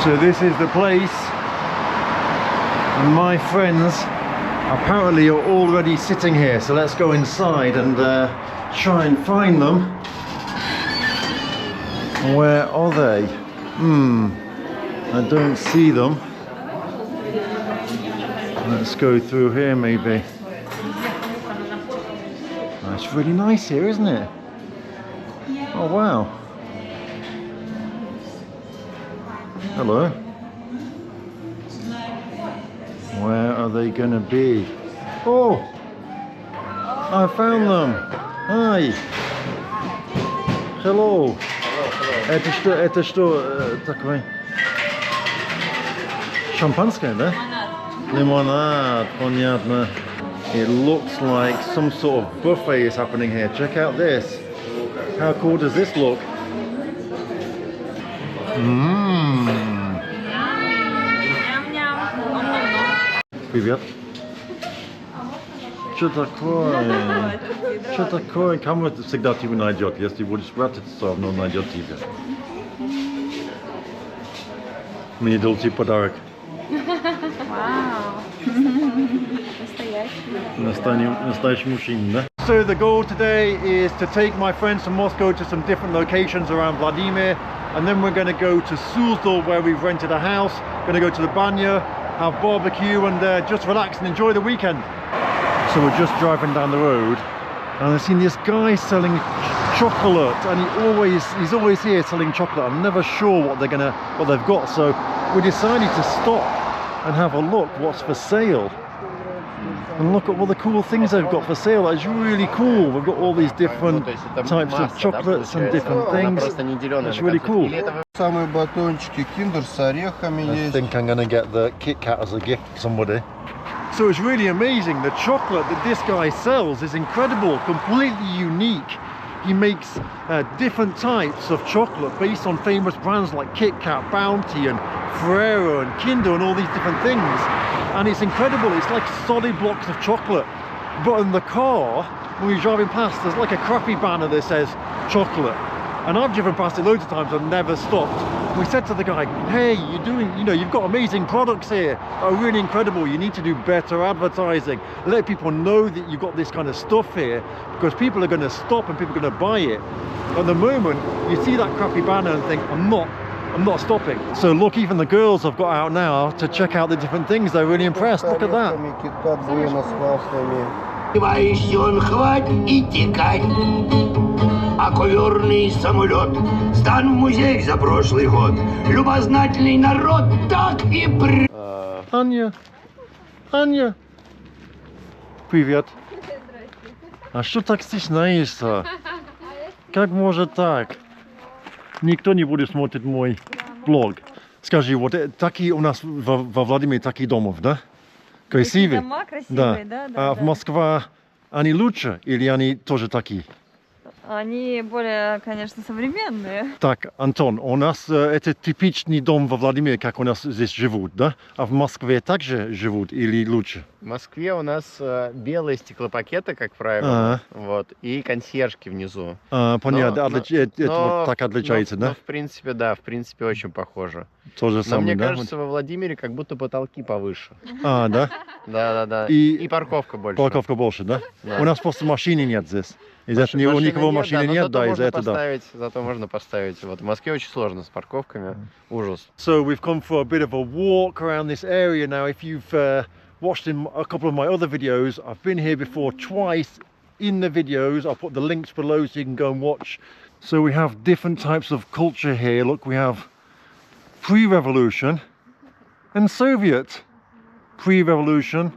So this is the place, and my friends apparently are already sitting here, so let's go inside and try and find them. Where are they? I don't see them. Let's go through here maybe. Oh, it's really nice here, isn't it? Oh wow. Hello. Where are they gonna be? Oh! I found them! Hi! Hello! Это что такое? Шампанское, да? Limonade, понятно. It looks like some sort of buffet is happening here. Check out this. How cool does this look? Привет. Что такое? Что такое? Камера всегда тебя найдет. Если будешь спрятаться, все равно найдет тебя. Мне дал тебе подарок. Вау! Настоящий мужчина, да? So the goal today is to take my friends from Moscow to some different locations around Vladimir, and then we're going to go to Suzdal where we've rented a house. Going to go to the banya, have barbecue, and just relax and enjoy the weekend. So we're just driving down the road, and I've seen this guy selling chocolate, and he's always here selling chocolate. I'm never sure what they've got, so we decided to stop and have a look what's for sale. And look at all the cool things they've got for sale. It's really cool. We've got all these different types of chocolates and different things. It's really cool. Самые батончики Kinder с орехами есть. I think I'm going to get the Kit Kat as a gift for somebody. So it's really amazing. The chocolate that this guy sells is incredible, completely unique. He makes different types of chocolate based on famous brands like Kit Kat, Bounty and Ferrero and Kinder and all these different things. And it's incredible. It's like solid blocks of chocolate. But in the car, when we're driving past, there's like a crappy banner that says chocolate. And I've driven past it loads of times and never stopped. We said to the guy, hey, you've got amazing products here, are really incredible. You need to do better advertising. Let people know that you've got this kind of stuff here, because people are going to stop and people are going to buy it. At the moment, you see that crappy banner and think, I'm not stopping. So look, even the girls have got out now to check out the different things. They're really impressed. Look at that. А коверный самолет сдан в музей за прошлый год. Любознательный народ так и Anya. Привет. А что так стесняешься? Как может так? Никто не будет смотреть мой блог. Скажи, вот такие у нас во Владимире такие домов, да? Красивые? Дома красивые, да. А в Москве они лучше или они тоже такие? Они более, конечно, современные. Так, Антон, у нас это типичный дом во Владимире, как у нас здесь живут, да? А в Москве также живут или лучше? В Москве у нас белые стеклопакеты, как правило, вот, и консьержки внизу. Понятно, это вот так отличается, да? В принципе, да, в принципе, очень похоже. То же самое, но мне да? кажется, во Владимире как будто потолки повыше. Да? Да. И парковка больше. Парковка больше, да? Да. У нас просто машины нет здесь. Из-за этого у никого машины нет, да, из-за этого, да. Зато можно поставить. Вот в Москве очень сложно с парковками. Ужас. So we've come for a bit of a walk around this area now. If you've watched in a couple of my other videos, I've been here before twice in the videos. I'll put the links below so you can go and watch. So we have different types of culture here. Look, we have pre-revolution and Soviet. Pre-revolution,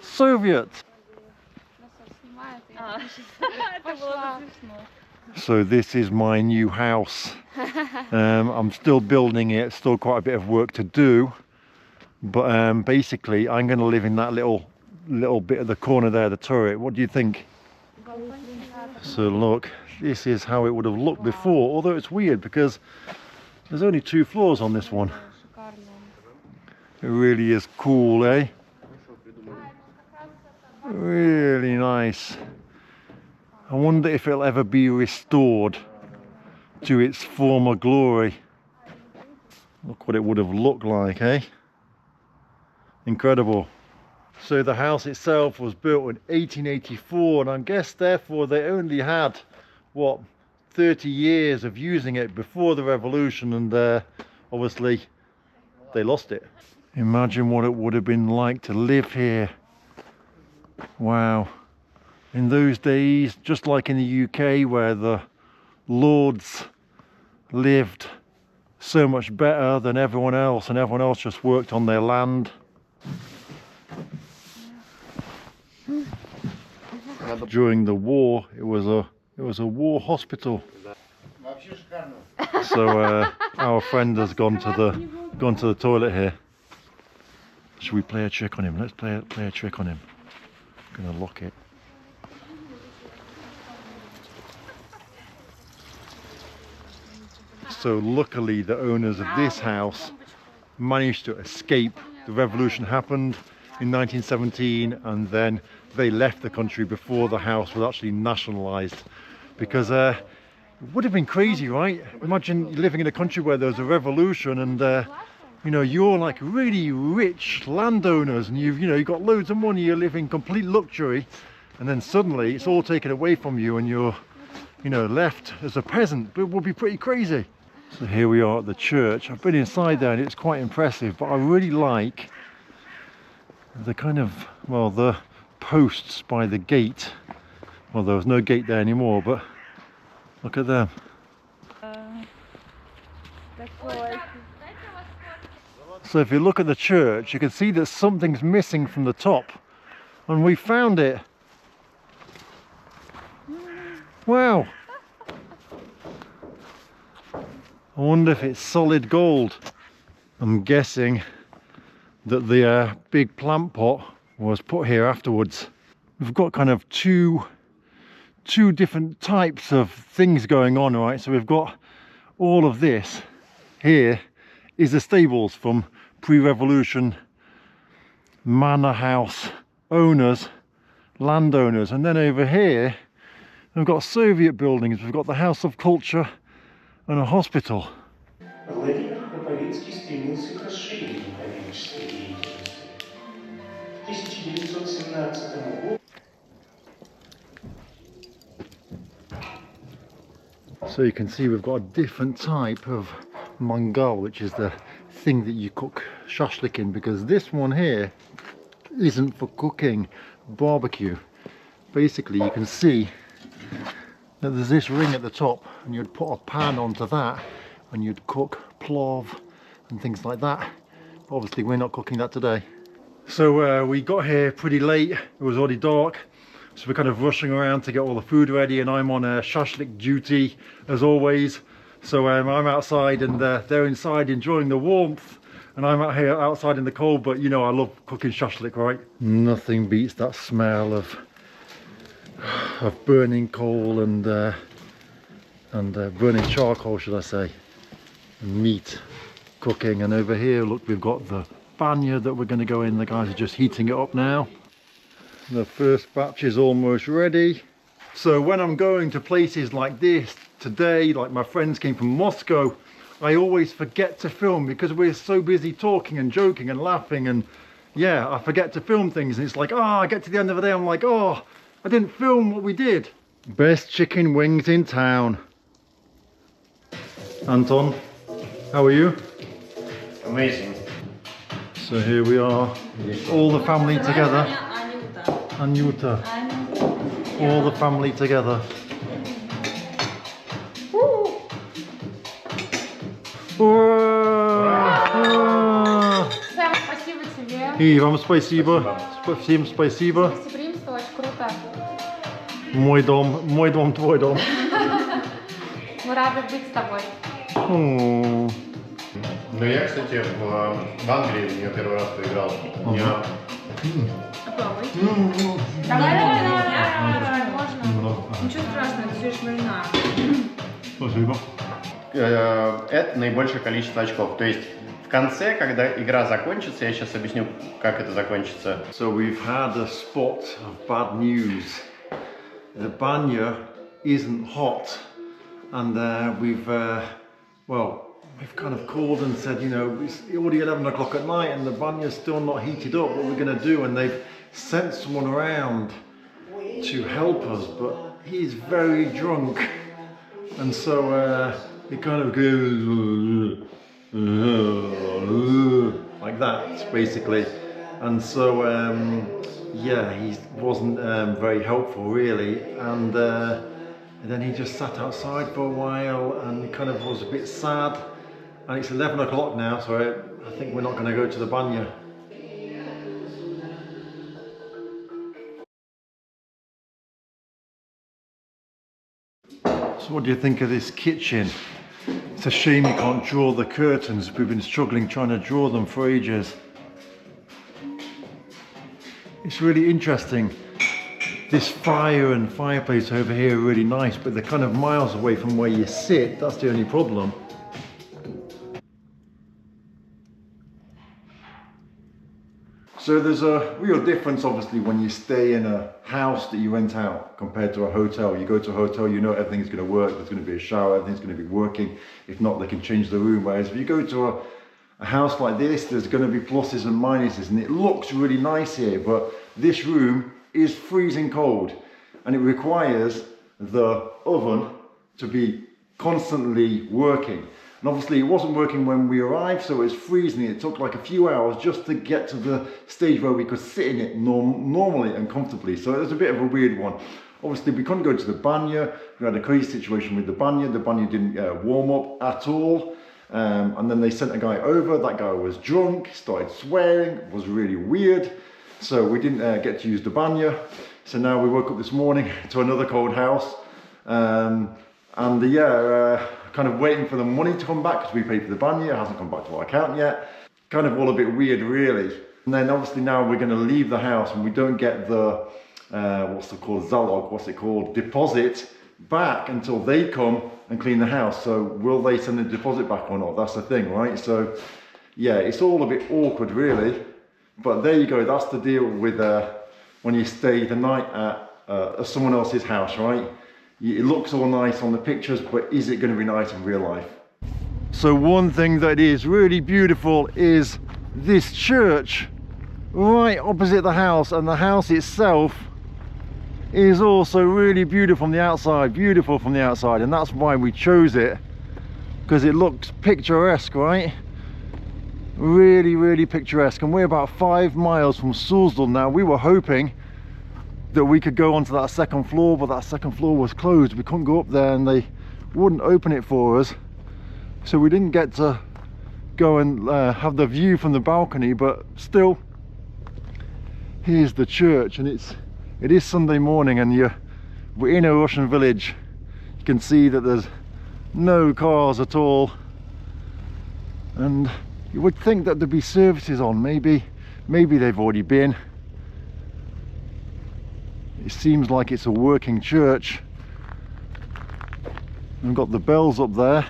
Soviet. So this is my new house. I'm still building it, still quite a bit of work to do. But basically I'm going to live in that little bit of the corner there, the turret. What do you think? So look, this is how it would have looked before, although it's weird because there's only 2 floors on this one. It really is cool, eh? Really nice. I wonder if it'll ever be restored to its former glory. Look what it would have looked like, eh? Incredible. So the house itself was built in 1884, and I guess therefore they only had, what, 30 years of using it before the revolution, and obviously they lost it. Imagine what it would have been like to live here. Wow. In those days, just like in the UK, where the lords lived so much better than everyone else, and everyone else just worked on their land. During the war, it was a war hospital. So our friend has gone to the toilet here. Should we play a trick on him? Let's play a trick on him. I'm gonna lock it. So luckily the owners of this house managed to escape. The revolution happened in 1917, and then they left the country before the house was actually nationalized, because it would have been crazy, right? Imagine living in a country where there's a revolution, and you know, you're like really rich landowners, and you've got loads of money, you're living complete luxury, and then suddenly it's all taken away from you, and you're left as a peasant. It would be pretty crazy. So here we are at the church. I've been inside there and it's quite impressive, but I really like the kind of, well, the posts by the gate. Well, there was no gate there anymore, but look at them. So if you look at the church, you can see that something's missing from the top, and we found it. Wow. I wonder if it's solid gold. I'm guessing that the big plant pot was put here afterwards. We've got kind of two different types of things going on, right? So we've got all of this here is the stables from pre-revolution manor house owners, landowners, and then over here we've got Soviet buildings. We've got the House of Culture and a hospital. Владимир Кроповицкий стремился к расширению коммерческой деятельности. В 1917 году. So you can see we've got a different type of mangal, which is the thing that you cook shashlik in, because this one here isn't for cooking barbecue. Basically, you can see that there's this ring at the top, and you'd put a pan onto that and you'd cook plov and things like that. Obviously we're not cooking that today. So we got here pretty late, it was already dark, so we're kind of rushing around to get all the food ready, and I'm on a shashlik duty as always. So I'm outside and they're inside enjoying the warmth, and I'm out here outside in the cold, but you know I love cooking shashlik, right? Nothing beats that smell of burning coal and burning charcoal, should I say, and meat cooking. And over here, look, we've got the banya that we're going to go in. The guys are just heating it up now. The first batch is almost ready. So when I'm going to places like this today, like my friends came from Moscow, I always forget to film because we're so busy talking and joking and laughing, and yeah, I forget to film things, and it's like, I get to the end of the day, I'm like, I didn't film what we did. Best chicken wings in town. Anton, how are you? Amazing. So here we are, all the family together. Anyuta. All the family together. Сэм, спасибо тебе. И вам спасибо. Всем спасибо. Гостеприимство очень круто. Мой дом, твой дом. Мы рады быть с тобой. О. Ну я, кстати, в Англии в нее первый раз поиграл. Давай, можно. Ничего страшного, это всего лишь война. Спасибо. Это наибольшее количество очков. То есть в конце, когда игра закончится, я сейчас объясню, как это закончится. So we've had a spot of bad news. The banya isn't hot, and we've well, we've kind of called and said, you know, it's already 11 o'clock at night and the banya's still not heated up, what we're going to do? And they've sent someone around to help us, but he's very drunk. And so he kind of goes like that, basically. And so, yeah, he wasn't very helpful, really. And then he just sat outside for a while and he kind of was a bit sad. And it's 11 o'clock now, so I think we're not going to go to the banya. So what do you think of this kitchen? It's a shame you can't draw the curtains. We've been struggling trying to draw them for ages. It's really interesting. This fire and fireplace over here are really nice, but they're kind of miles away from where you sit. That's the only problem. So there's a real difference, obviously, when you stay in a house that you rent out compared to a hotel. You go to a hotel, you know everything's going to work. There's going to be a shower, everything's going to be working. If not, they can change the room. Whereas if you go to a house like this, there's going to be pluses and minuses, and it looks really nice here, but this room is freezing cold, and it requires the oven to be constantly working. And obviously it wasn't working when we arrived, so it was freezing. It took like a few hours just to get to the stage where we could sit in it normally and comfortably. So it was a bit of a weird one. Obviously we couldn't go to the banya. We had a crazy situation with the banya. The banya didn't warm up at all. And then they sent a guy over. That guy was drunk, started swearing, it was really weird. So we didn't get to use the banya. So now we woke up this morning to another cold house. Kind of waiting for the money to come back because we paid for the banya. It hasn't come back to our account yet. Kind of all a bit weird, really. And then obviously now we're going to leave the house and we don't get the, deposit back until they come and clean the house. So will they send the deposit back or not? That's the thing, right? So yeah, it's all a bit awkward, really. But there you go. That's the deal with when you stay the night at someone else's house, right? It looks all nice on the pictures, but is it going to be nice in real life? So one thing that is really beautiful is this church right opposite the house, and the house itself is also really beautiful from the outside, and that's why we chose it, because it looks picturesque, right? Really, really picturesque. And we're about 5 miles from Suzdal now. We were hoping that we could go onto that second floor, but that second floor was closed. We couldn't go up there and they wouldn't open it for us, so we didn't get to go and have the view from the balcony. But still, here's the church, and it is Sunday morning, and we're in a Russian village. You can see that there's no cars at all, and you would think that there'd be services on. Maybe they've already been. It seems like it's a working church. We've got the bells up there.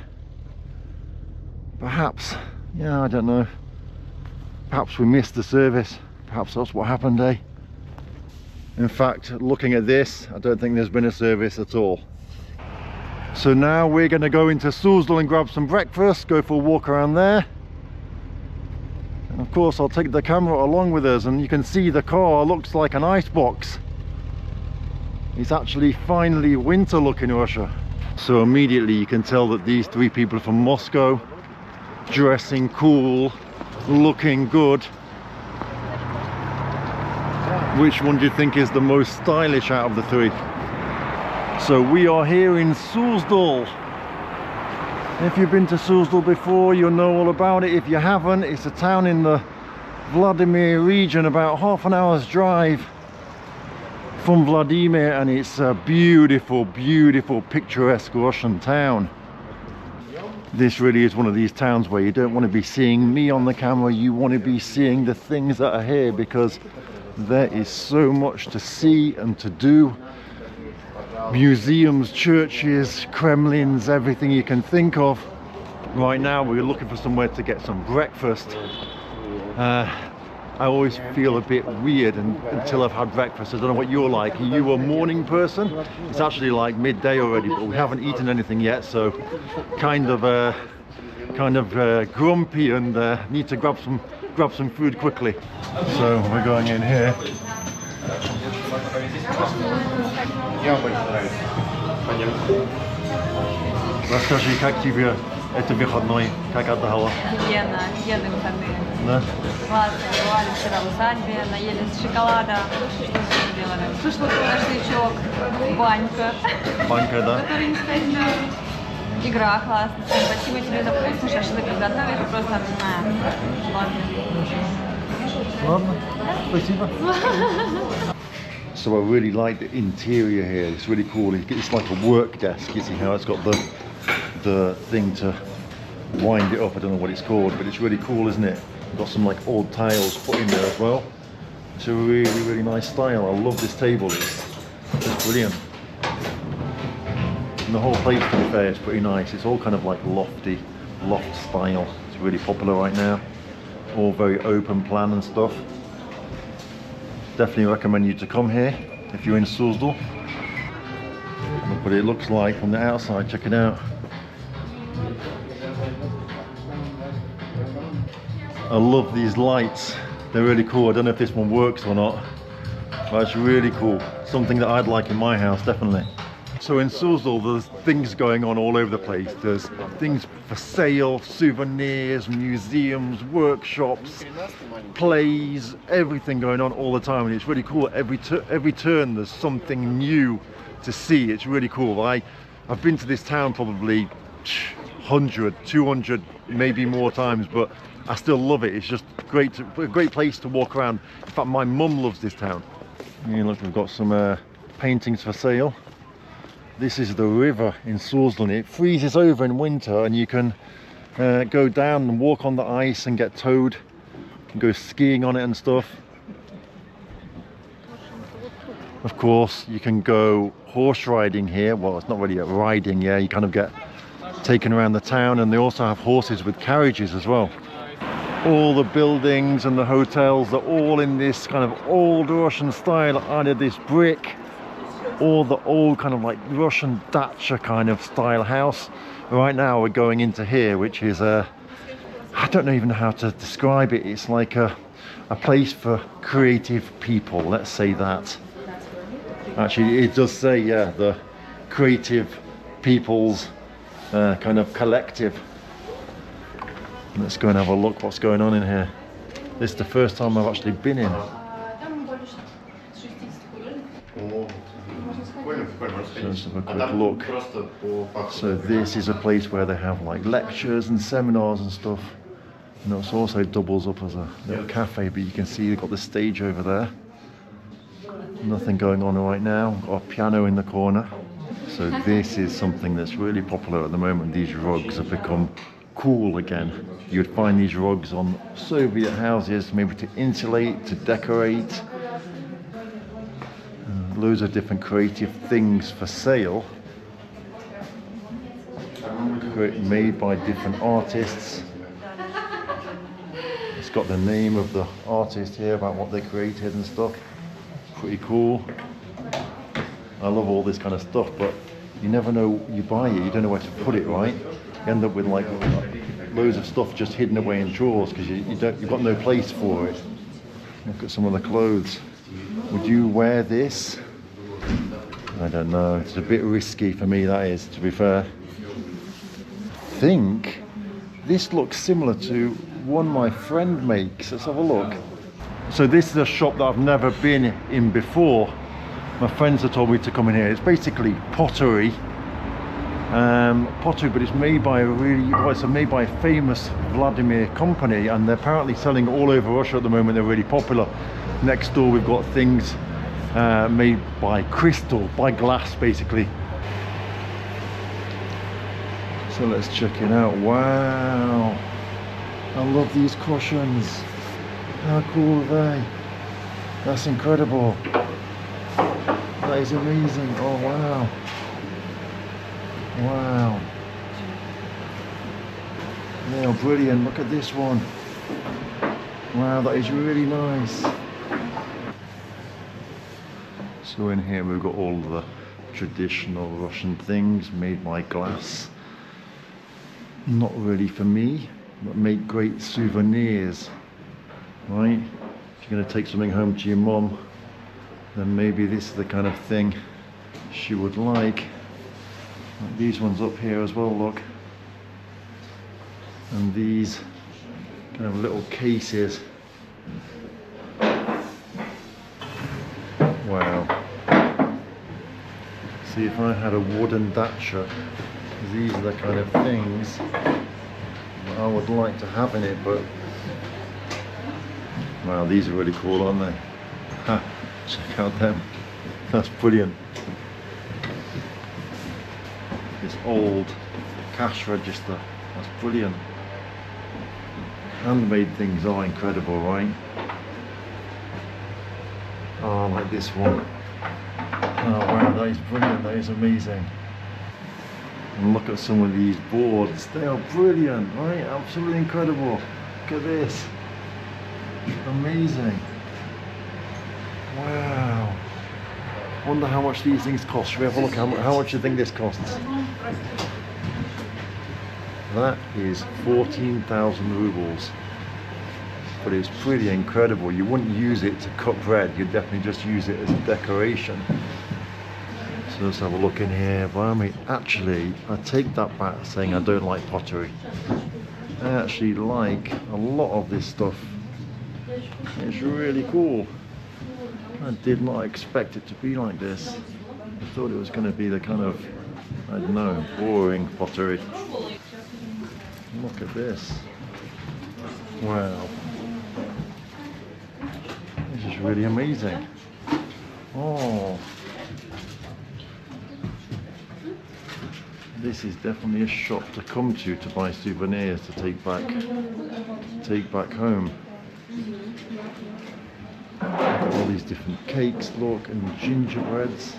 Perhaps, yeah, I don't know. Perhaps we missed the service. Perhaps that's what happened, eh? In fact, looking at this, I don't think there's been a service at all. So now we're going to go into Suzdal and grab some breakfast, go for a walk around there. And of course I'll take the camera along with us, and you can see the car looks like an icebox. It's actually finally winter look in Russia. So immediately you can tell that these 3 people are from Moscow, dressing cool, looking good. Which one do you think is the most stylish out of the 3? So we are here in Suzdal. If you've been to Suzdal before, you'll know all about it. If you haven't, it's a town in the Vladimir region, about half an hour's drive from Vladimir, and it's a beautiful, beautiful, picturesque Russian town. This really is one of these towns where you don't want to be seeing me on the camera, you want to be seeing the things that are here, because there is so much to see and to do. Museums, churches, Kremlins, everything you can think of. Right now we're looking for somewhere to get some breakfast. I always feel a bit weird until I've had breakfast. I don't know what you're like. Are you a morning person? It's actually like midday already, but we haven't eaten anything yet, so kind of kind of grumpy and need to grab some food quickly. So we're going in here. Расскажи, как тебе это выходной? Как отдыхала? Офигенно, офигенные выходные. Да? Классно, бывали вчера в усадьбе, наелись шоколада. Что еще делали? Шашлык, шашлычок, банька. Банька, да? Игра классная. Спасибо тебе за вкусный шашлык. Готовишь просто, Ладно, спасибо. So I really like the interior here. It's really cool. It's like a work desk. You see how it's got the thing to wind it up. I don't know what it's called, but it's really cool, isn't it? Got some like old tiles put in there as well. It's a really, really nice style. I love this table. It's brilliant. And the whole place, to be fair, is pretty nice. It's all kind of like lofty, loft style. It's really popular right now. All very open plan and stuff. Definitely recommend you to come here if you're in Suzdal. Look what it looks like from the outside. Check it out. I love these lights. They're really cool. I don't know if this one works or not, but it's really cool. Something that I'd like in my house, definitely. So in Suzdal, there's things going on all over the place. There's things for sale, souvenirs, museums, workshops, plays, everything going on all the time, and it's really cool. Every turn there's something new to see. It's really cool. I've been to this town probably 100, 200, maybe more times, but I still love it. It's just great, a great place to walk around. In fact, my mum loves this town. Yeah, look, we've got some paintings for sale. This is the river in Suzdal. It freezes over in winter, and you can go down and walk on the ice and get towed. You can go skiing on it and stuff. Of course, you can go horse riding here. Well, it's not really a riding, yeah. You kind of get taken around the town, and they also have horses with carriages as well. All the buildings and the hotels are all in this kind of old Russian style, either this brick or the old kind of like Russian dacha kind of style house. Right now we're going into here, which is I don't even know how to describe it. It's like a place for creative people, let's say that. Actually, it does say, yeah, the creative people's kind of collective. Let's go and have a look what's going on in here. This is the first time I've actually been in. So let's have a quick look. So this is a place where they have like lectures and seminars and stuff. And it also doubles up as a little cafe, but you can see they've got the stage over there. Nothing going on right now. Got a piano in the corner. So this is something that's really popular at the moment. These rugs have become cool again. You'd find these rugs on Soviet houses, maybe to insulate, to decorate. Loads of different creative things for sale. Made by different artists. It's got the name of the artist here, about what they created and stuff. Pretty cool. I love all this kind of stuff, but you never know, you buy it, you don't know where to put it, right? You end up with like loads of stuff just hidden away in drawers because you've got no place for it. Look at some of the clothes. Would you wear this? I don't know, it's a bit risky for me, that is, to be fair. I think this looks similar to one my friend makes. Let's have a look. So this is a shop that I've never been in before. My friends have told me to come in here. It's basically pottery. Pottery, but it's made by made by a famous Vladimir company, and they're apparently selling all over Russia at the moment. They're really popular. Next door we've got things made by crystal, by glass basically. So let's check it out. Wow, I love these cushions. How cool are they? That's incredible. That is amazing. Oh wow. Wow. They are brilliant. Look at this one. Wow, that is really nice. So in here we've got all the traditional Russian things made by glass. Not really for me, but make great souvenirs, right? If you're going to take something home to your mum, then maybe this is the kind of thing she would like. Like these ones up here as well, look. And these kind of little cases. Wow. See, if I had a wooden Dacia, these are the kind of things that I would like to have in it, but wow, these are really cool, aren't they? Ha, check out them. That's brilliant. This old cash register, that's brilliant. Handmade things are incredible, right? Oh, I like this one. Oh wow, that is brilliant, that is amazing. And look at some of these boards, they are brilliant, right? Absolutely incredible. Look at this. Amazing. Wow. Wonder how much these things cost. Should we have a look? How much do you think this costs? That is 14,000 rubles. But it's pretty incredible. You wouldn't use it to cut bread, you'd definitely just use it as a decoration. So let's have a look in here. Well, I mean, actually, I take that back saying I don't like pottery. I actually like a lot of this stuff. It's really cool. I did not expect it to be like this. I thought it was going to be the kind of, I don't know, boring pottery. Look at this. Wow. This is really amazing. Oh. This is definitely a shop to come to buy souvenirs to take back home. All these different cakes, look, and gingerbreads.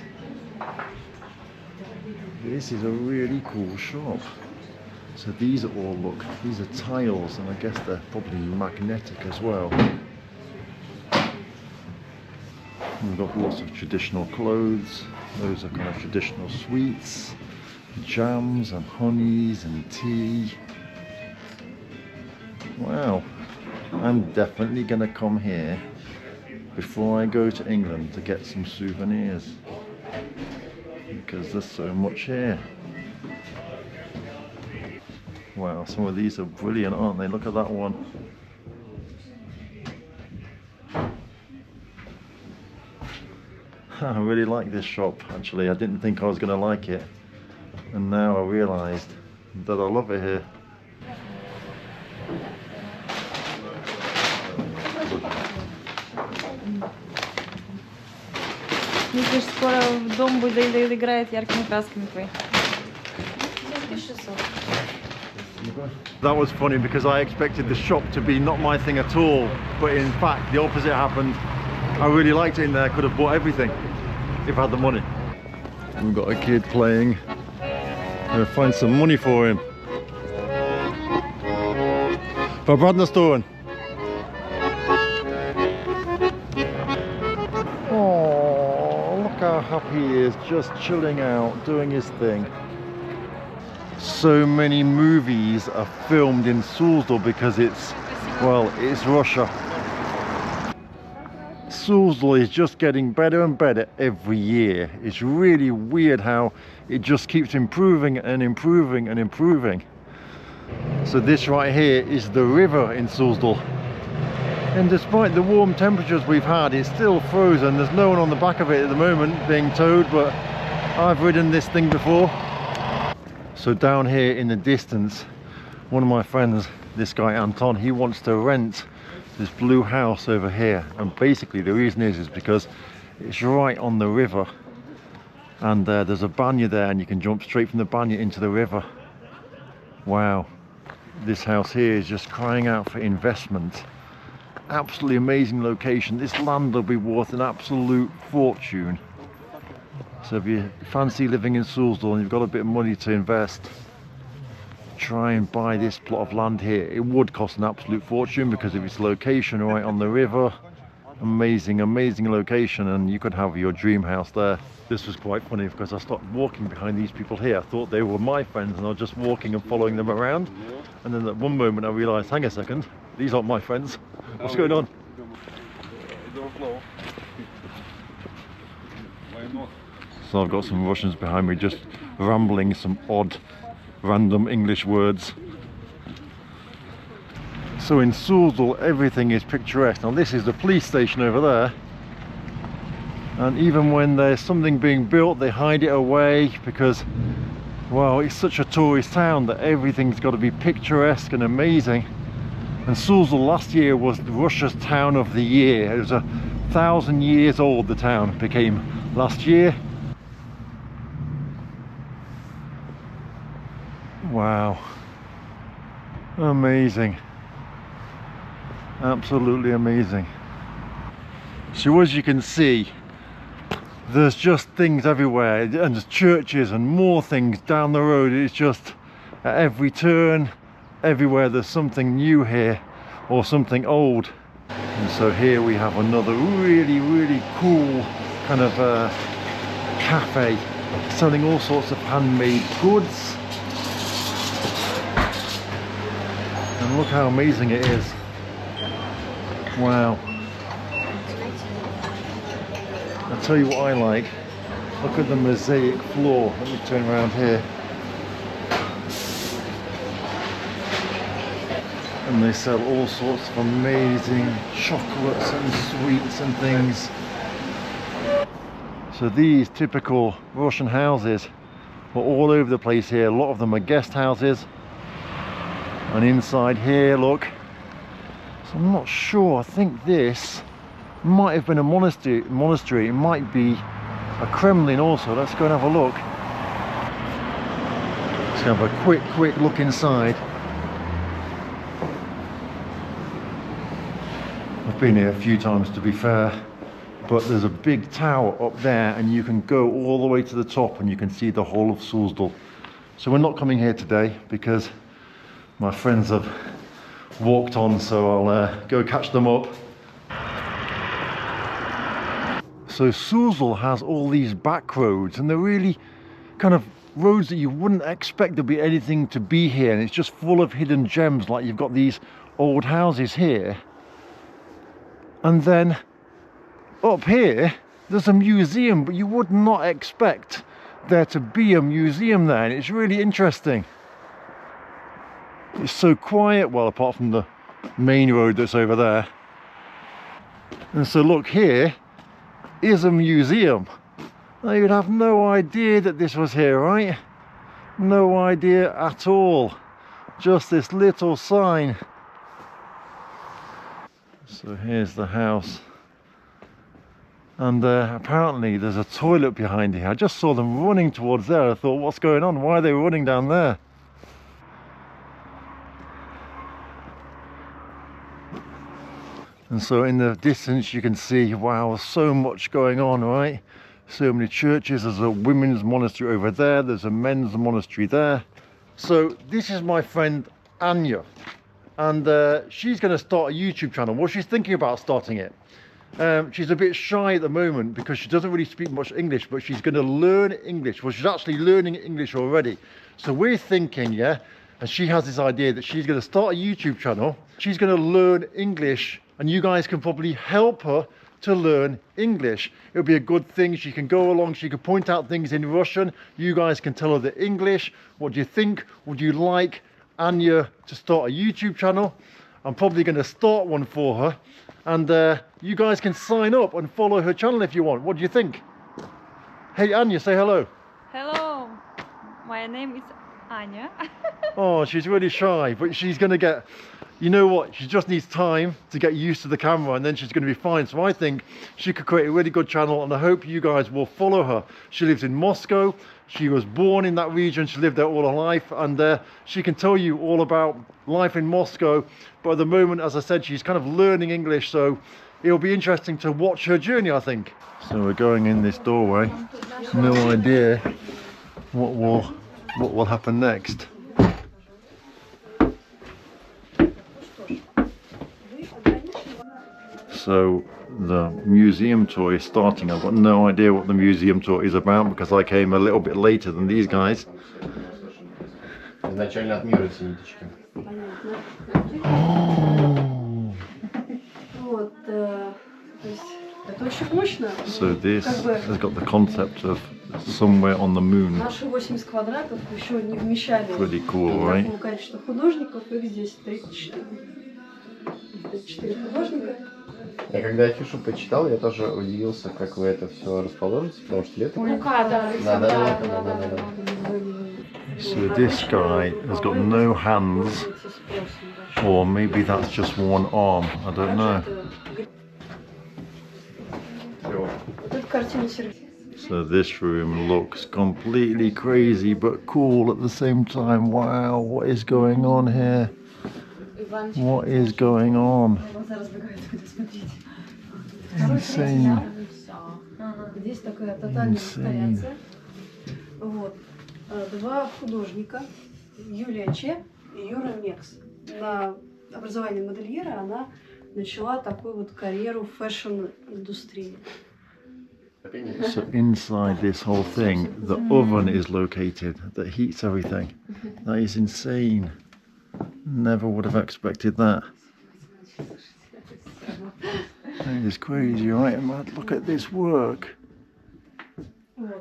This is a really cool shop. So these are all, look, these are tiles, and I guess they're probably magnetic as well. We've got lots of traditional clothes. Those are kind of traditional sweets, jams and honeys and tea. Wow, I'm definitely going to come here before I go to England to get some souvenirs, because there's so much here. Wow, some of these are brilliant, aren't they? Look at that one. I really like this shop, actually. I didn't think I was going to like it, and now I realised that I love it here. Видишь, скоро в дом будет играет яркими красками твои. That was funny because I expected the shop to be not my thing at all, but in fact the opposite happened. I really liked it in there. I could have bought everything if I had the money. We've got a kid playing. I'm gonna find some money for him. Pobradna. Oh, look how happy he is, just chilling out, doing his thing. So many movies are filmed in Suzdal because it's, well, it's Russia. Suzdal is just getting better and better every year. It's really weird how it just keeps improving and improving and improving. So this right here is the river in Suzdal. And despite the warm temperatures we've had, it's still frozen. There's no one on the back of it at the moment being towed, but I've ridden this thing before. So down here in the distance, one of my friends, this guy Anton, he wants to rent this blue house over here, and basically the reason is because it's right on the river, and there's a banya there, and you can jump straight from the banya into the river. Wow, this house here is just crying out for investment. Absolutely amazing location. This land will be worth an absolute fortune. So if you fancy living in Suzdal and you've got a bit of money to invest, try and buy this plot of land here. It would cost an absolute fortune because of its location right on the river, Amazing, amazing location, and you could have your dream house there. This was quite funny because I started walking behind these people here. I thought they were my friends and I was just walking and following them around. And then at one moment I realized, hang a second, these aren't my friends. What's going on? I don't know. Why not? So I've got some Russians behind me just rambling some odd, random English words. So in Suzdal everything is picturesque. Now this is the police station over there. And even when there's something being built, they hide it away because, well, it's such a tourist town that everything's got to be picturesque and amazing. And Suzdal last year was Russia's town of the year. It was 1,000 years old, the town became last year. Wow. Amazing. Absolutely amazing. So as you can see, there's just things everywhere, and there's churches and more things down the road. It's just at every turn, everywhere there's something new here or something old. And so here we have another really cool kind of cafe selling all sorts of handmade goods. And look how amazing it is. Wow. I'll tell you what I like. Look at the mosaic floor. Let me turn around here. And they sell all sorts of amazing chocolates and sweets and things. So these typical Russian houses are all over the place here. A lot of them are guest houses. And inside here, look. So I'm not sure. I think this might have been a monastery. It might be a Kremlin also. Let's go and have a look. Let's have a quick look inside. I've been here a few times, to be fair, but there's a big tower up there and you can go all the way to the top and you can see the whole of Suzdal. So we're not coming here today because my friends have walked on, so I'll go catch them up. So Suzdal has all these back roads, and they're really kind of roads that you wouldn't expect there be anything to be here, and it's just full of hidden gems. Like you've got these old houses here, and then up here there's a museum, but you would not expect there to be a museum there, and it's really interesting. It's so quiet, well, apart from the main road that's over there. And so look, here is a museum. Now you'd have no idea that this was here, right? No idea at all. Just this little sign. So here's the house. And apparently there's a toilet behind here. I just saw them running towards there. I thought, what's going on? Why are they running down there? And so in the distance you can see, wow, so much going on, right? So many churches. There's a women's monastery over there. There's a men's monastery there. So this is my friend Anya. And she's going to start a YouTube channel. Well, she's thinking about starting it. She's a bit shy at the moment because she doesn't really speak much English, but she's going to learn English. Well, she's actually learning English already. So we're thinking, yeah, and she has this idea that she's going to start a YouTube channel. She's going to learn English, and you guys can probably help her to learn English. It'll be a good thing. She can go along, she can point out things in Russian. You guys can tell her the English. What do you think? Would you like Anya to start a YouTube channel? I'm probably going to start one for her. And you guys can sign up and follow her channel if you want. What do you think? Hey Anya, say hello. Hello, my name is Anya. Oh, she's really shy, but she's going to get, you know what, she just needs time to get used to the camera and then she's going to be fine. So I think she could create a really good channel, and I hope you guys will follow her. She lives in Moscow. She was born in that region. She lived there all her life, and she can tell you all about life in Moscow. But at the moment, as I said, she's kind of learning English, so it'll be interesting to watch her journey, I think. So we're going in this doorway. No idea what will happen next. So the museum tour is starting. I've got no idea what the museum tour is about because I came a little bit later than these guys. Изначально от мира эти ниточки. Вот, то есть это очень мощно. So this has got the concept of somewhere on the moon. Наши 80 квадратов еще не вмещали Pretty cool, right? такого количества художников, их здесь 34. 34 художника. Я когда афишу почитал, я тоже удивился, как вы это все расположите, потому что летом. Да. So this guy has got no hands, or maybe that's just one arm, I don't know. Вот эта картина Сергея. So this room looks completely crazy but cool at the same time. Wow, what is going on here? What is going on? Insane. Здесь такая тотальная инсталляция. Вот. Два художника, Юлия Че и Юра Мекс. На образовании модельера она начала такую вот карьеру в фэшн-индустрии. So inside this whole thing, the oven is located that heats everything. That is insane. Never would have expected that. That is crazy, right? Look at this work.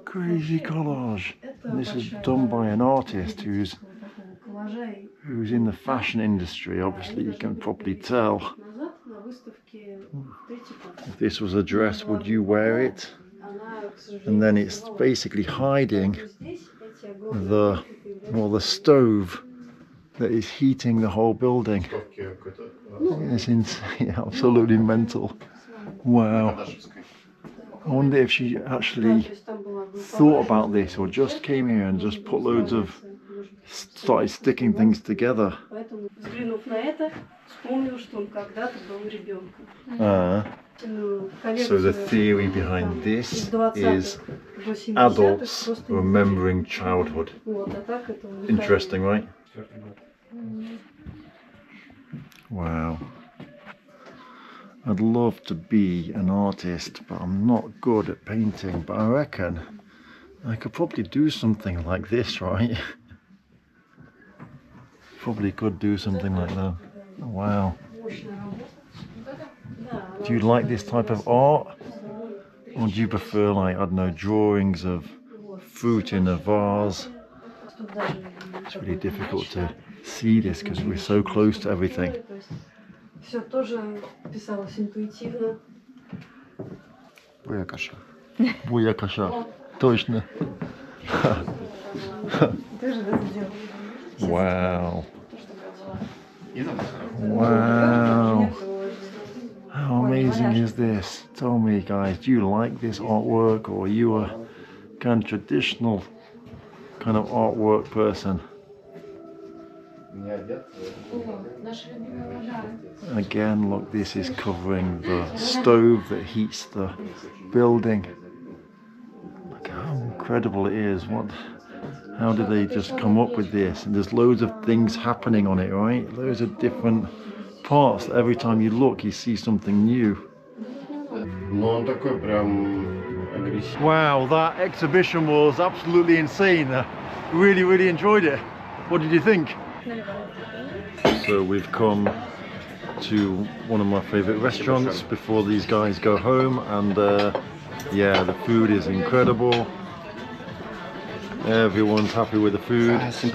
Crazy collage. And this is done by an artist who's in the fashion industry. Obviously, you can probably tell. If this was a dress, would you wear it? And then it's basically hiding the stove that is heating the whole building. It's insane, absolutely mental. Wow. I wonder if she actually thought about this or just came here and just put loads of, started sticking things together. So the theory behind this is adults remembering childhood. Interesting, right? Wow. I'd love to be an artist, but I'm not good at painting. But I reckon I could probably do something like this, right? Probably could do something like that. Wow. Do you like this type of art? Or do you prefer, like, I don't know, drawings of fruit in a vase? It's really difficult to see this because we're so close to everything. Все тоже писалось интуитивно. Буякаша. Буякаша. Точно. Wow. Wow. How amazing is this? Tell me, guys, do you like this artwork, or are you a kind of traditional kind of artwork person? Again, look, this is covering the stove that heats the building. Look how incredible it is. How did they just come up with this? And there's loads of things happening on it, right? Loads of different parts. Every time you look, you see something new. Wow, that exhibition was absolutely insane. Really, really enjoyed it. What did you think? So we've come to one of my favorite restaurants before these guys go home, and yeah, the food is incredible. Everyone's happy with the food. So